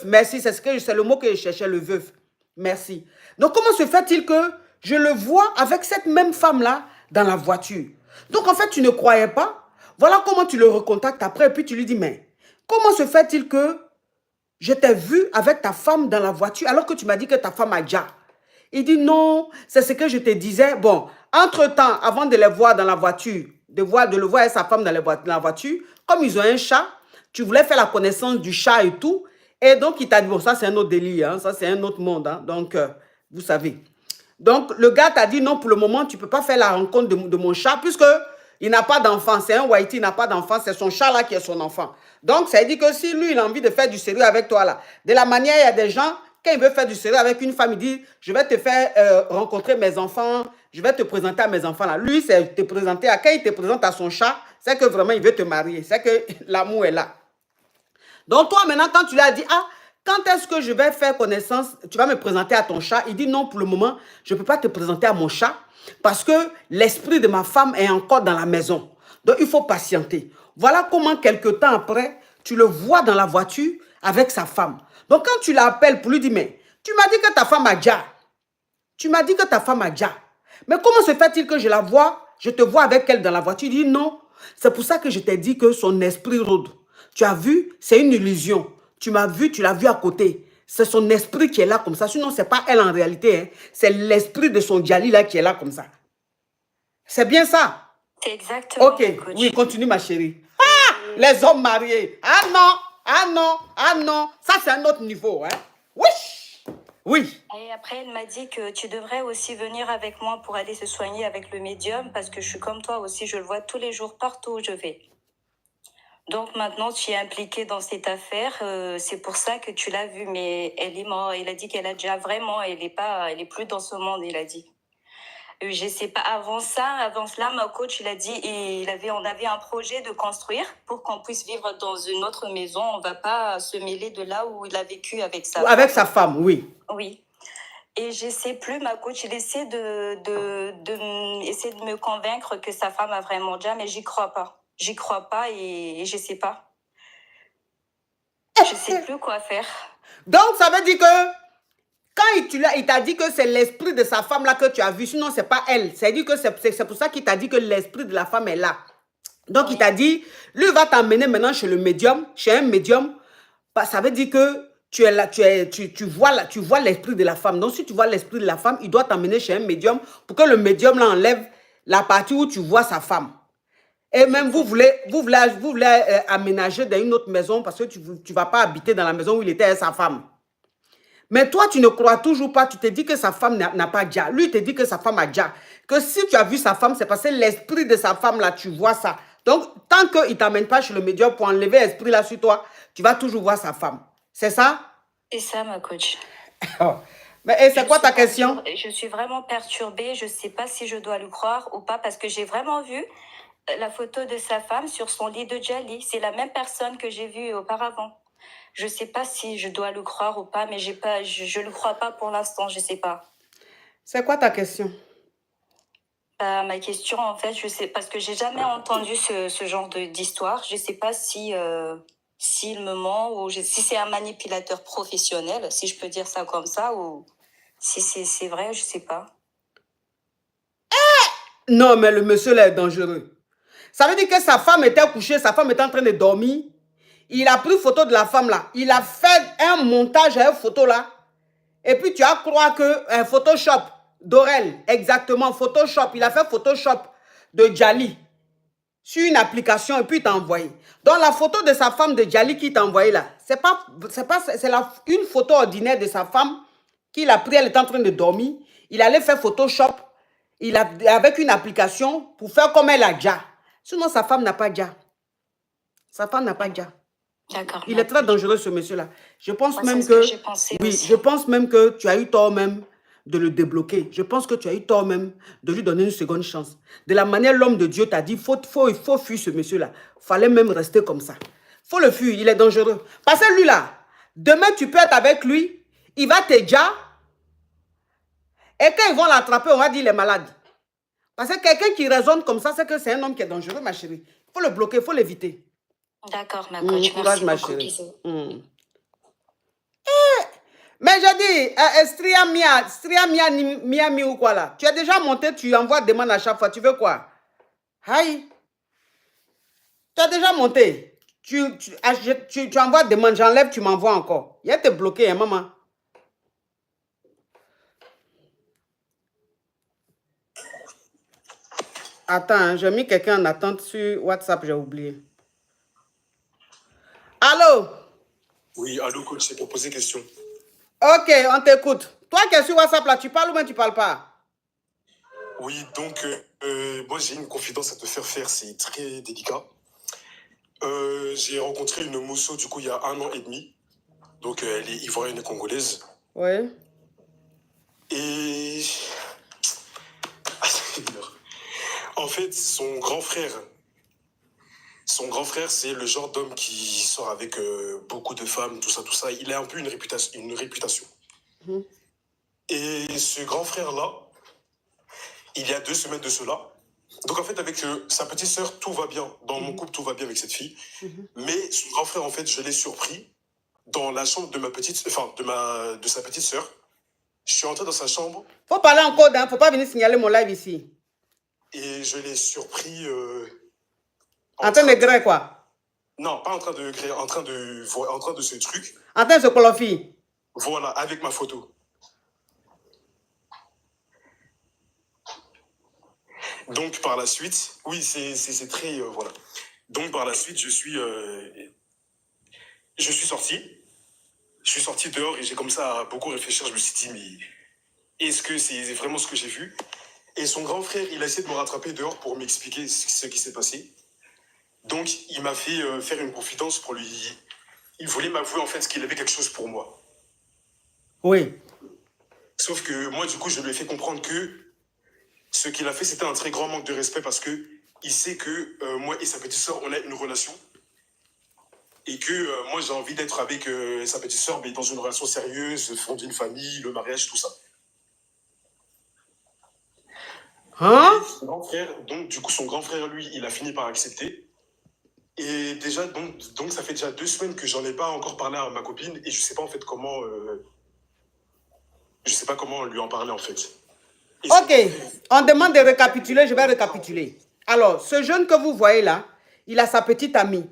merci, c'est le mot que je cherchais, le veuf. Merci. Donc, comment se fait-il que je le vois avec cette même femme-là dans la voiture? Donc, en fait, tu ne croyais pas. Voilà comment tu le recontactes après, et puis tu lui dis, mais comment se fait-il que je t'ai vu avec ta femme dans la voiture alors que tu m'as dit que ta femme a déjà? Il dit non, c'est ce que je te disais. Bon, entre-temps, avant de les voir dans la voiture, de le voir avec sa femme dans la voiture, comme ils ont un chat, tu voulais faire la connaissance du chat et tout. Et donc, il t'a dit, bon, ça c'est un autre délire, hein, ça c'est un autre monde. Hein, donc, vous savez. Donc, le gars t'a dit non, pour le moment, tu ne peux pas faire la rencontre de mon chat puisque il n'a pas d'enfant. C'est un Whitey, il n'a pas d'enfant. C'est son chat là qui est son enfant. Donc, ça veut dire que si lui, il a envie de faire du sérieux avec toi là, de la manière, il y a des gens, quand il veut faire du sérieux avec une femme, il dit, je vais te faire rencontrer mes enfants, je vais te présenter à mes enfants là. Lui, c'est te présenter quand il te présente à son chat, c'est que vraiment, il veut te marier. C'est que l'amour est là. Donc, toi, maintenant, quand tu lui as dit, ah, quand est-ce que je vais faire connaissance, tu vas me présenter à ton chat? Il dit, non, pour le moment, je ne peux pas te présenter à mon chat parce que l'esprit de ma femme est encore dans la maison. Donc, il faut patienter. Voilà comment, quelque temps après, tu le vois dans la voiture avec sa femme. Donc, quand tu l'appelles pour lui dire, mais tu m'as dit que ta femme a déjà. Tu m'as dit que ta femme a déjà. Mais comment se fait-il que je la vois, je te vois avec elle dans la voiture? Il dit, non, c'est pour ça que je t'ai dit que son esprit rôde. Tu as vu, c'est une illusion. Tu m'as vu, tu l'as vu à côté. C'est son esprit qui est là comme ça. Sinon, ce n'est pas elle en réalité. Hein. C'est l'esprit de son Djali là qui est là comme ça. C'est bien ça? C'est exactement. Ok, oui, continue ma chérie. Ah, les hommes mariés. Ah non, ah non, ah non. Ça, c'est un autre niveau. Hein. Wesh. Oui. Et après, elle m'a dit que tu devrais aussi venir avec moi pour aller se soigner avec le médium parce que je suis comme toi aussi, je le vois tous les jours partout où je vais. Donc maintenant, tu es impliquée dans cette affaire. C'est pour ça que tu l'as vue, mais elle est morte. Il a dit qu'elle a déjà vraiment, elle est plus dans ce monde, il a dit. Je sais pas. Avant cela, ma coach, il a dit, on avait un projet de construire pour qu'on puisse vivre dans une autre maison. On va pas se mêler de là où il a vécu avec sa femme. Avec sa femme, oui. Oui. Et je sais plus, ma coach, il essaie essayer de me convaincre que sa femme a vraiment déjà, mais j'y crois pas. J'y crois pas et je sais pas. Je sais plus quoi faire. Donc, ça veut dire que quand il t'a dit que c'est l'esprit de sa femme là que tu as vu, sinon c'est pas elle. C'est-à-dire que c'est pour ça qu'il t'a dit que l'esprit de la femme est là. Donc, il t'a dit, lui va t'emmener maintenant chez le médium, chez un médium. Ça veut dire que tu es là, tu vois l'esprit de la femme. Donc, si tu vois l'esprit de la femme, il doit t'emmener chez un médium pour que le médium là enlève la partie où tu vois sa femme. Et même vous voulez aménager dans une autre maison parce que tu ne vas pas habiter dans la maison où il était avec sa femme. Mais toi, tu ne crois toujours pas. Tu te dis que sa femme n'a pas déjà. Lui, il te dit que sa femme a déjà. Que si tu as vu sa femme, c'est parce que l'esprit de sa femme, là, tu vois ça. Donc, tant qu'il ne t'amène pas chez le médium pour enlever l'esprit là sur toi, tu vas toujours voir sa femme. C'est ça? C'est ça, ma coach. Oh. Mais c'est quoi ta question? Je suis vraiment perturbée. Je ne sais pas si je dois le croire ou pas parce que j'ai vraiment vu la photo de sa femme sur son lit de Djali. C'est la même personne que j'ai vue auparavant. Je ne sais pas si je dois le croire ou pas, mais je ne le crois pas pour l'instant, je ne sais pas. C'est quoi ta question? Ma question, en fait, je sais, parce que j'ai jamais entendu ce genre d'histoire. Je ne sais pas si s'il me ment ou si c'est un manipulateur professionnel, si je peux dire ça comme ça, ou si c'est vrai, je ne sais pas. Non, mais le monsieur là est dangereux. Ça veut dire que sa femme était couchée, sa femme était en train de dormir. Il a pris photo de la femme là. Il a fait un montage à une photo là. Et puis tu as croire que Photoshop, Dorel, exactement, Photoshop. Il a fait Photoshop de Djali sur une application et puis il t'a envoyé. Donc la photo de sa femme de Djali qui t'a envoyé là, c'est une photo ordinaire de sa femme qu'il a pris, elle était en train de dormir. Il allait faire Photoshop avec une application pour faire comme elle a déjà. Sinon sa femme n'a pas déjà. Sa femme n'a pas déjà. D'accord. Il est très dangereux ce monsieur-là. Je pense même que j'ai pensé aussi. je pense même que tu as eu tort même de le débloquer. Je pense que tu as eu tort même de lui donner une seconde chance. De la manière l'homme de Dieu t'a dit, il faut fuir ce monsieur-là. Il fallait même rester comme ça. Il faut le fuir, il est dangereux. Parce que lui là, demain tu peux être avec lui, il va te dire, et quand ils vont l'attraper, on va dire il est malade. Parce que quelqu'un qui raisonne comme ça, c'est que c'est un homme qui est dangereux, ma chérie. Il faut le bloquer, il faut l'éviter. D'accord, ma coach. Courage, Merci ma beaucoup, chérie. Mais j'ai dit, Stria Miami ou quoi là? Tu as déjà monté, tu envoies demande à chaque fois. Tu veux quoi? Aïe. Tu as déjà monté. Tu envoies demande, j'enlève, tu m'envoies encore. Il y a été bloqué, hein, maman. Attends, hein, j'ai mis quelqu'un en attente sur WhatsApp, j'ai oublié. Allô? Oui, allô, coach, c'est pour poser question. Ok, on t'écoute. Toi qui es sur WhatsApp là, tu parles ou bien tu parles pas? Oui, donc, moi j'ai une confidence à te faire, c'est très délicat. J'ai rencontré une mosso, du coup, il y a 1 an et demi. Donc, elle est ivoirienne et congolaise. Oui. Et... En fait, son grand frère, c'est le genre d'homme qui sort avec beaucoup de femmes, tout ça. Il a un peu une réputation. Et ce grand frère-là, il y a 2 semaines de cela, donc en fait, avec sa petite sœur, tout va bien. Dans mon couple, tout va bien avec cette fille. Mais son grand frère, en fait, je l'ai surpris dans la chambre de de sa petite sœur. Je suis entré dans sa chambre. Faut parler en code, hein. Faut pas venir signaler mon live ici. Et je l'ai surpris... en train de gré, quoi? Non, pas en train de gré, en train de ce truc. En train de se colophie. Voilà, avec ma photo. Donc, par la suite, oui, c'est très... voilà. Donc, par la suite, je suis sorti. Je suis sorti dehors et j'ai commencé à beaucoup réfléchir. Je me suis dit, mais est-ce que c'est vraiment ce que j'ai vu? Et son grand frère, il a essayé de me rattraper dehors pour m'expliquer ce qui s'est passé. Donc, il m'a fait faire une confidence pour lui... Il voulait m'avouer, en fait, qu'il avait quelque chose pour moi. Oui. Sauf que moi, du coup, je lui ai fait comprendre que ce qu'il a fait, c'était un très grand manque de respect parce que il sait que moi et sa petite sœur, on a une relation. Et que moi, j'ai envie d'être avec sa petite sœur, mais dans une relation sérieuse, fonder une famille, le mariage, tout ça. Hein? Son grand frère, donc, du coup, son grand frère, lui, il a fini par accepter. Et déjà, donc ça fait déjà 2 semaines que j'en ai pas encore parlé à ma copine et je sais pas en fait comment... je sais pas comment lui en parler en fait. Et ok, on demande de récapituler, je vais récapituler. Alors, ce jeune que vous voyez là, il a sa petite amie.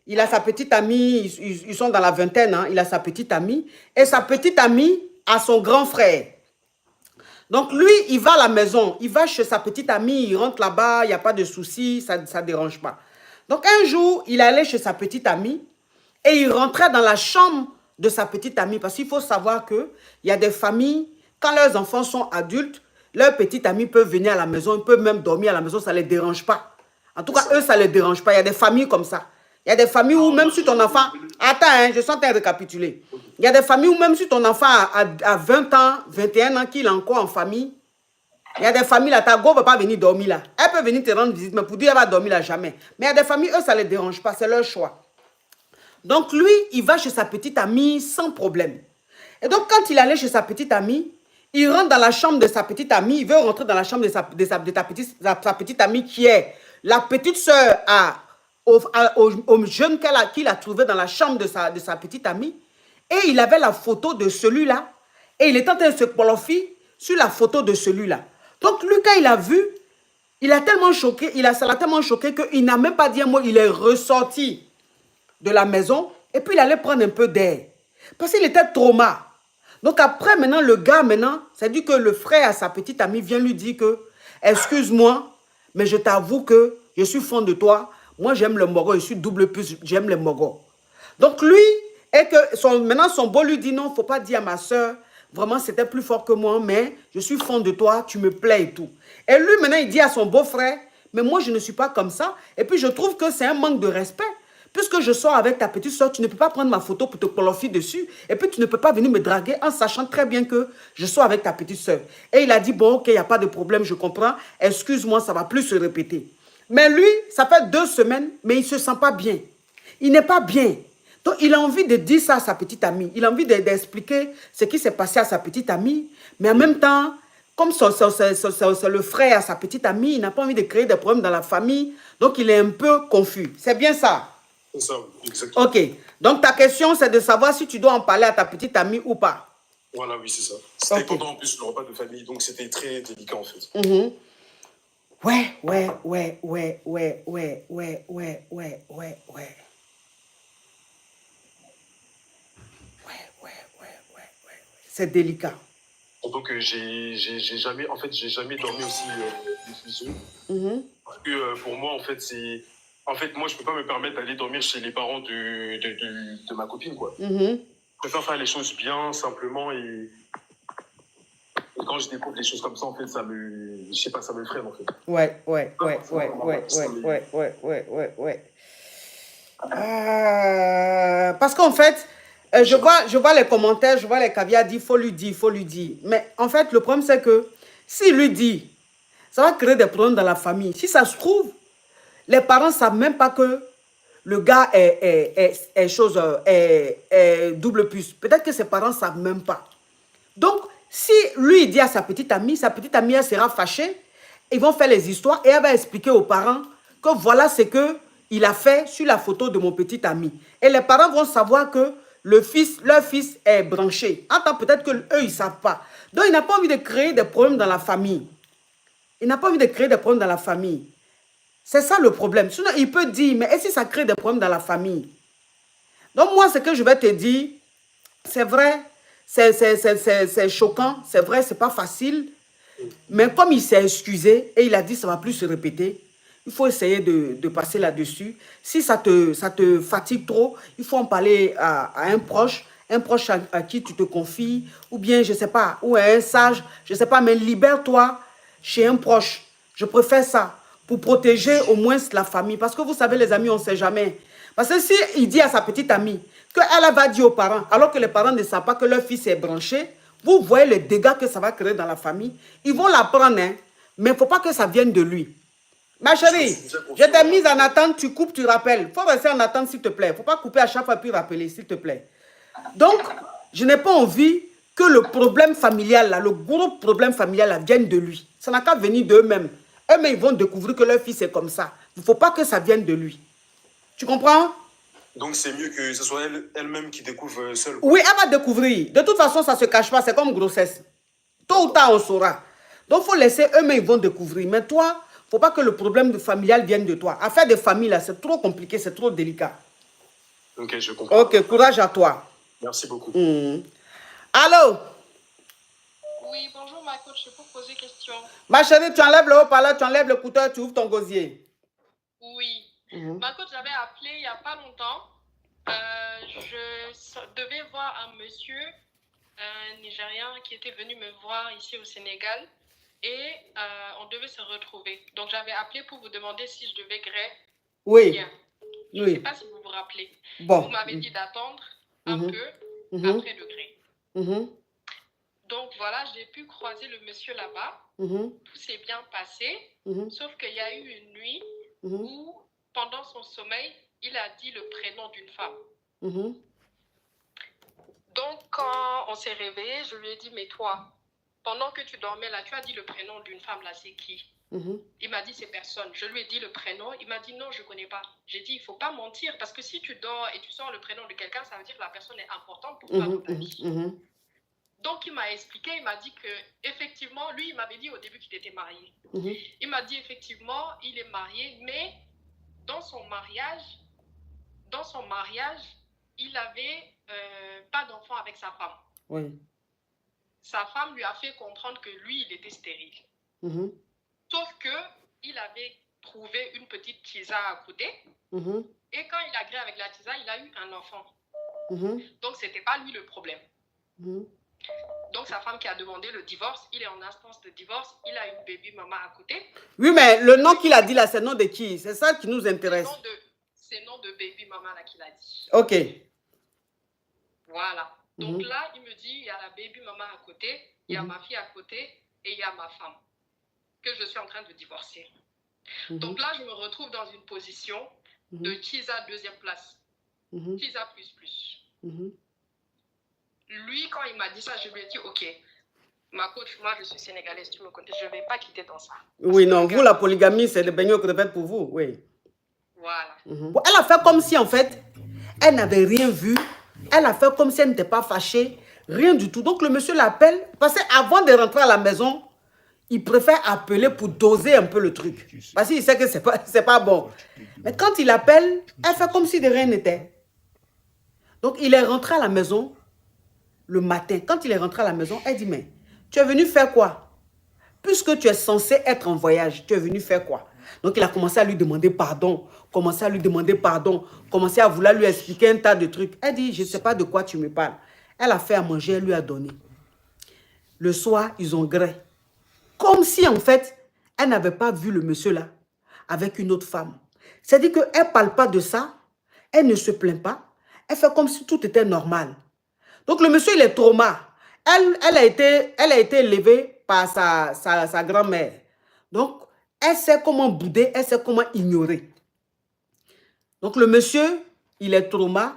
Il a sa petite amie, ils sont dans la vingtaine, hein, il a sa petite amie. Et sa petite amie a son grand frère. Donc lui, il va à la maison, il va chez sa petite amie, il rentre là-bas, il n'y a pas de souci, ça ne dérange pas. Donc un jour, il allait chez sa petite amie et il rentrait dans la chambre de sa petite amie. Parce qu'il faut savoir qu'il y a des familles, quand leurs enfants sont adultes, leurs petites amies peuvent venir à la maison, ils peuvent même dormir à la maison, ça ne les dérange pas. En tout cas, eux, ça ne les dérange pas. Il y a des familles comme ça. Il y a des familles où même si ton enfant... Attends, hein, je suis en train de récapituler. Il y a des familles où même si ton enfant a 20 ans, 21 ans, qu'il est encore en famille, il y a des familles là, ta go ne peut pas venir dormir là. Elle peut venir te rendre visite, mais pour dire elle va dormir là jamais. Mais il y a des familles, eux, ça ne les dérange pas, c'est leur choix. Donc lui, il va chez sa petite amie sans problème. Et donc quand il allait chez sa petite amie, il rentre dans la chambre de sa petite amie, il veut rentrer dans la chambre de sa petite amie qui est la petite soeur au jeune qu'il a trouvé dans la chambre de sa petite amie. Et il avait la photo de celui-là. Et il était en train de se qualifier sur la photo de celui-là. Donc lui, quand il a vu, il a tellement choqué, ça l'a tellement choqué qu'il n'a même pas dit un mot, il est ressorti de la maison et puis il allait prendre un peu d'air. Parce qu'il était trauma. Donc après, maintenant, le gars, c'est dit que le frère à sa petite amie vient lui dire que, excuse-moi, mais je t'avoue que je suis fond de toi. Moi, j'aime le mogo, je suis double plus, j'aime le mogo. Donc lui, et que maintenant son beau lui dit non, il ne faut pas dire à ma soeur, vraiment c'était plus fort que moi, mais je suis fond de toi, tu me plais et tout. Et lui, maintenant, il dit à son beau-frère, mais moi, je ne suis pas comme ça. Et puis, je trouve que c'est un manque de respect. Puisque je sors avec ta petite soeur, tu ne peux pas prendre ma photo pour te qualifier dessus. Et puis, tu ne peux pas venir me draguer en sachant très bien que je sors avec ta petite soeur. Et il a dit, bon, ok, il n'y a pas de problème, je comprends. Excuse-moi, ça ne va plus se répéter. Mais lui, ça fait 2 semaines, mais il ne se sent pas bien. Il n'est pas bien. Donc, il a envie de dire ça à sa petite amie. Il a envie d'expliquer ce qui s'est passé à sa petite amie. Mais en même temps, comme c'est le frère à sa petite amie, il n'a pas envie de créer des problèmes dans la famille. Donc, il est un peu confus. C'est bien ça? C'est ça, exactement. Ok. Donc, ta question, c'est de savoir si tu dois en parler à ta petite amie ou pas. Voilà, oui, c'est ça. C'était Ok. pendant en plus le repas de famille, donc c'était très délicat en fait. Mhm. Ouais, ouais, ouais, ouais, ouais, ouais, ouais, ouais, ouais, ouais, ouais. C'est délicat. Donc j'ai jamais, en fait, j'ai jamais dormi aussi difficile. Mhm. Parce que pour moi, en fait, c'est, en fait, moi, je peux pas me permettre d'aller dormir chez les parents de ma copine, quoi. Mhm. Je préfère faire les choses bien, simplement, et quand je découvre des choses comme ça, en fait, ça me, je sais pas, ça me freine, en fait. Ouais, ouais, ouais, ouais, ouais, ouais, ouais, ouais, ouais, ouais. Parce qu'en fait, je vois les commentaires, je vois les caviars dire, il faut lui dire, il faut lui dire. Mais en fait, le problème, c'est que s'il lui dit, ça va créer des problèmes dans la famille. Si ça se trouve, les parents ne savent même pas que le gars est double puce. Peut-être que ses parents ne savent même pas. Donc, si lui il dit à sa petite amie elle sera fâchée, ils vont faire les histoires et elle va expliquer aux parents que voilà ce qu'il a fait sur la photo de mon petit ami. Et les parents vont savoir que leur fils est branché. Attends, peut-être qu'eux, ils ne savent pas. Donc, il n'a pas envie de créer des problèmes dans la famille. Il n'a pas envie de créer des problèmes dans la famille. C'est ça le problème. Sinon, il peut dire, mais est-ce que ça crée des problèmes dans la famille? Donc, moi, ce que je vais te dire, c'est vrai, c'est choquant, c'est vrai, c'est pas facile. Mais comme il s'est excusé et il a dit ça ne va plus se répéter, il faut essayer de passer là-dessus. Si ça te fatigue trop, il faut en parler à un proche à qui tu te confies, ou bien, je ne sais pas, ou à un sage, je ne sais pas, mais libère-toi chez un proche. Je préfère ça pour protéger au moins la famille. Parce que vous savez, les amis, on ne sait jamais. Parce que s'il dit à sa petite amie qu'elle va dire aux parents, alors que les parents ne savent pas que leur fils est branché, vous voyez les dégâts que ça va créer dans la famille. Ils vont l'apprendre, hein, mais il ne faut pas que ça vienne de lui. Ma chérie, je t'ai mise en attente, tu coupes, tu rappelles. Il faut rester en attente, s'il te plaît. Il ne faut pas couper à chaque fois puis rappeler, s'il te plaît. Donc, je n'ai pas envie que le problème familial, là, le gros problème familial, là, vienne de lui. Ça n'a qu'à venir d'eux-mêmes. Eux-mêmes, ils vont découvrir que leur fils est comme ça. Il ne faut pas que ça vienne de lui. Tu comprends? Donc c'est mieux que ce soit elle-même qui découvre seule. Oui, elle va découvrir. De toute façon, ça ne se cache pas. C'est comme grossesse. Tôt ou tard, on saura. Donc, il faut laisser eux-mêmes, ils vont découvrir. Mais toi, il ne faut pas que le problème familial vienne de toi. Affaire de famille, là, c'est trop compliqué, c'est trop délicat. Ok, je comprends. Ok, courage à toi. Merci beaucoup. Allô? Oui, bonjour ma coach, je peux poser question. Ma chérie, tu enlèves le haut-parleur, tu enlèves l'écouteur, tu ouvres ton gosier. Oui. Ma coach, j'avais appelé il n'y a pas longtemps. Je devais voir un monsieur, un Nigérien, qui était venu me voir ici au Sénégal. Et on devait se retrouver. Donc j'avais appelé pour vous demander si je devais greffer. Oui. Bien. Je ne Oui. sais pas si vous vous rappelez. Bon. Vous m'avez dit d'attendre un peu après le gré. Donc voilà, j'ai pu croiser le monsieur là-bas. Tout s'est bien passé. Sauf qu'il y a eu une nuit où, pendant son sommeil, il a dit le prénom d'une femme. Donc quand on s'est réveillé, je lui ai dit, mais toi, pendant que tu dormais là, tu as dit le prénom d'une femme là, c'est qui? Il m'a dit, c'est personne. Je lui ai dit le prénom. Il m'a dit, non, je ne connais pas. J'ai dit, il ne faut pas mentir parce que si tu dors et tu sors le prénom de quelqu'un, ça veut dire que la personne est importante pour toi dans ta vie. Donc, il m'a expliqué, il m'a dit que effectivement, lui, il m'avait dit au début qu'il était marié. Il m'a dit, effectivement, il est marié, mais dans son mariage, il n'avait pas d'enfant avec sa femme. Oui. Sa femme lui a fait comprendre que lui, il était stérile. Sauf qu'il avait trouvé une petite tisa à côté. Et quand il a gré avec la tisa, il a eu un enfant. Donc, ce n'était pas lui le problème. Donc, sa femme qui a demandé le divorce, il est en instance de divorce, il a une baby maman à côté. Oui, mais le nom qu'il a dit là, c'est le nom de qui? C'est ça qui nous intéresse. C'est le nom de baby maman là qu'il a dit. Ok. Voilà. Donc là, il me dit, il y a la baby maman à côté, il y a ma fille à côté et il y a ma femme que je suis en train de divorcer. Donc là, je me retrouve dans une position de Tisa deuxième place. Tisa plus. Lui, quand il m'a dit ça, je lui ai dit, ok, ma coach, moi je suis sénégalaise, tu me connais, je ne vais pas quitter dans ça. Oui, non, vous, la polygamie, c'est le beignet que vous faites pour vous, oui. Voilà. Elle a fait comme si, en fait, Elle n'avait rien vu. Elle a fait comme si elle n'était pas fâchée. Rien du tout. Donc, le monsieur l'appelle. Parce qu'avant de rentrer à la maison, il préfère appeler pour doser un peu le truc. Parce qu'il sait que c'est pas bon. Mais quand il appelle, elle fait comme si de rien n'était. Donc, il est rentré à la maison le matin. Quand il est rentré à la maison, elle dit, mais tu es venu faire quoi? Puisque tu es censé être en voyage, tu es venu faire quoi? Donc, il a commencé à lui demander pardon. Commencé à lui demander pardon. Commencé à vouloir lui expliquer un tas de trucs. Elle dit, je ne sais pas de quoi tu me parles. Elle a fait à manger, elle lui a donné. Le soir, ils ont gré. Comme si, en fait, elle n'avait pas vu le monsieur là avec une autre femme. C'est-à-dire qu'elle ne parle pas de ça. Elle ne se plaint pas. Elle fait comme si tout était normal. Donc, le monsieur, il est trauma. Elle a été élevée par sa grand-mère. Donc, elle sait comment bouder, elle sait comment ignorer. Donc, le monsieur, il est trauma.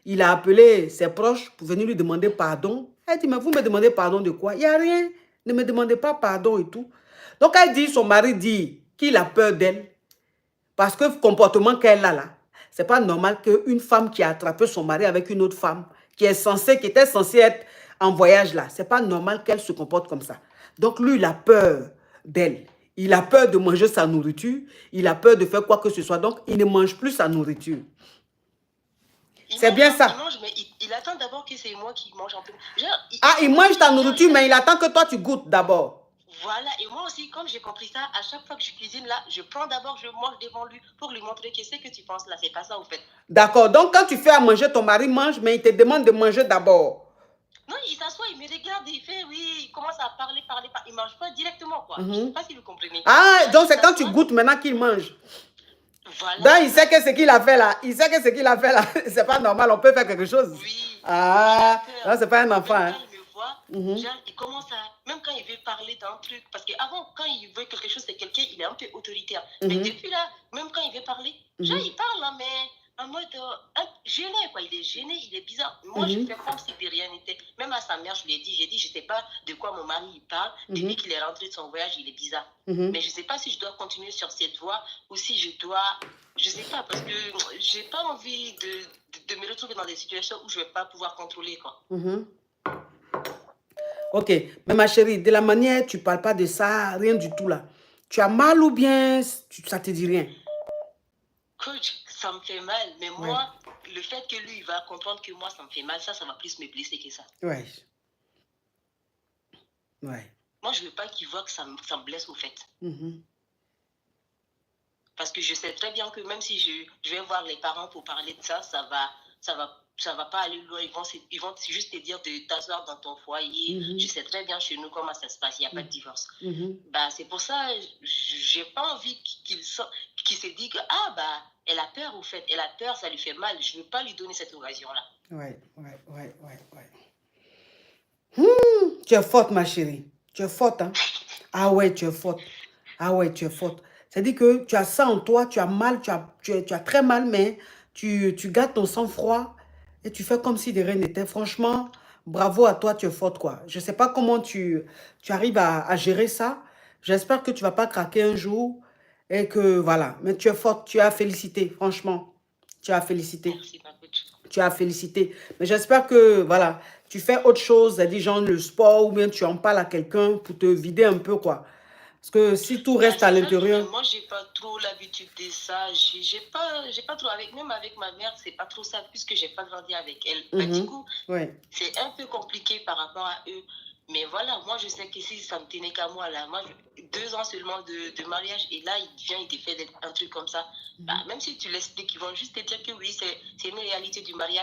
Il a appelé ses proches pour venir lui demander pardon. Elle dit, mais vous me demandez pardon de quoi? Il n'y a rien. Ne me demandez pas pardon et tout. Donc, elle dit, son mari dit qu'il a peur d'elle. Parce que le comportement qu'elle a là, c'est pas normal qu'une femme qui a attrapé son mari avec une autre femme, qui était censée être en voyage là, c'est pas normal qu'elle se comporte comme ça. Donc, lui, il a peur d'elle. Il a peur de manger sa nourriture. Il a peur de faire quoi que ce soit. Donc, il ne mange plus sa nourriture. C'est bien ça. Il mange, mais il attend d'abord que c'est moi qui mange un peu. Il mange ta nourriture, mais il attend que toi, tu goûtes d'abord. Voilà, et moi aussi, comme j'ai compris ça, à chaque fois que je cuisine là, je prends d'abord, je mange devant lui pour lui montrer que ce que tu penses là, c'est pas ça au fait. D'accord, donc quand tu fais à manger, ton mari mange, mais il te demande de manger d'abord. Non, il s'assoit, il me regarde, il fait, oui, il commence à parler, il mange pas directement quoi. Je sais pas si vous comprenez. Donc c'est quand tu goûtes maintenant qu'il mange. Voilà. Donc il sait que ce qu'il a fait là, c'est pas normal, on peut faire quelque chose. Oui. Non, c'est pas un enfant. Même quand il me voit, genre, il commence à, même quand il veut parler d'un truc, parce qu'avant, quand il veut quelque chose, c'est quelqu'un, il est un peu autoritaire. Mais depuis là, même quand il veut parler, genre, il parle là, mais en mode gêné, quoi. Il est gêné, il est bizarre. Moi, je fais comme si de rien n'était. Même à sa mère, je lui ai dit, je sais pas de quoi mon mari il parle. Depuis qu'il est rentré de son voyage, il est bizarre. Mais je sais pas si je dois continuer sur cette voie ou si je dois, je sais pas, parce que j'ai pas envie de me retrouver dans des situations où je vais pas pouvoir contrôler, quoi. Ok, mais ma chérie, de la manière, tu parles pas de ça, rien du tout là. Tu as mal ou bien ça te dit rien? Coach, ça me fait mal, mais moi, le fait que lui, il va comprendre que moi, ça me fait mal, ça va plus me blesser que ça. Ouais. Moi, je veux pas qu'il voit que ça me blesse au fait. Parce que je sais très bien que même si je vais voir les parents pour parler de ça, ça va pas aller loin. Ils vont juste te dire de t'asseoir dans ton foyer. Je sais très bien chez nous comment ça se passe. Il n'y a pas de divorce. Bah, c'est pour ça, j'ai pas envie qu'il se dise que, elle a peur au fait. Elle a peur, ça lui fait mal. Je ne veux pas lui donner cette occasion-là. Ouais. Tu es forte, ma chérie. Tu es forte, hein? Ah ouais, tu es forte. C'est-à-dire que tu as ça en toi, tu as mal, tu as très mal, mais tu gardes ton sang-froid et tu fais comme si de rien n'était. Franchement, bravo à toi, tu es forte, quoi. Je ne sais pas comment tu arrives à gérer ça. J'espère que tu ne vas pas craquer un jour et que, voilà. Mais tu es forte, tu as félicité, franchement. Tu as félicité. Merci, ma coach. Tu as félicité. Mais j'espère que, voilà, tu fais autre chose, c'est-à-dire genre le sport ou bien tu en parles à quelqu'un pour te vider un peu, quoi. Parce que si tout reste à l'intérieur... Moi, j'ai pas trop l'habitude de ça. J'ai pas trop, même avec ma mère, c'est pas trop ça, puisque j'ai pas grandi avec elle. Du coup, c'est un peu compliqué par rapport à eux. Mais voilà, moi, je sais que si ça me tenait qu'à moi, là, 2 ans seulement de mariage, et là, il te fait un truc comme ça. Bah, même si tu l'expliques, ils vont juste te dire que oui, c'est une réalité du mariage.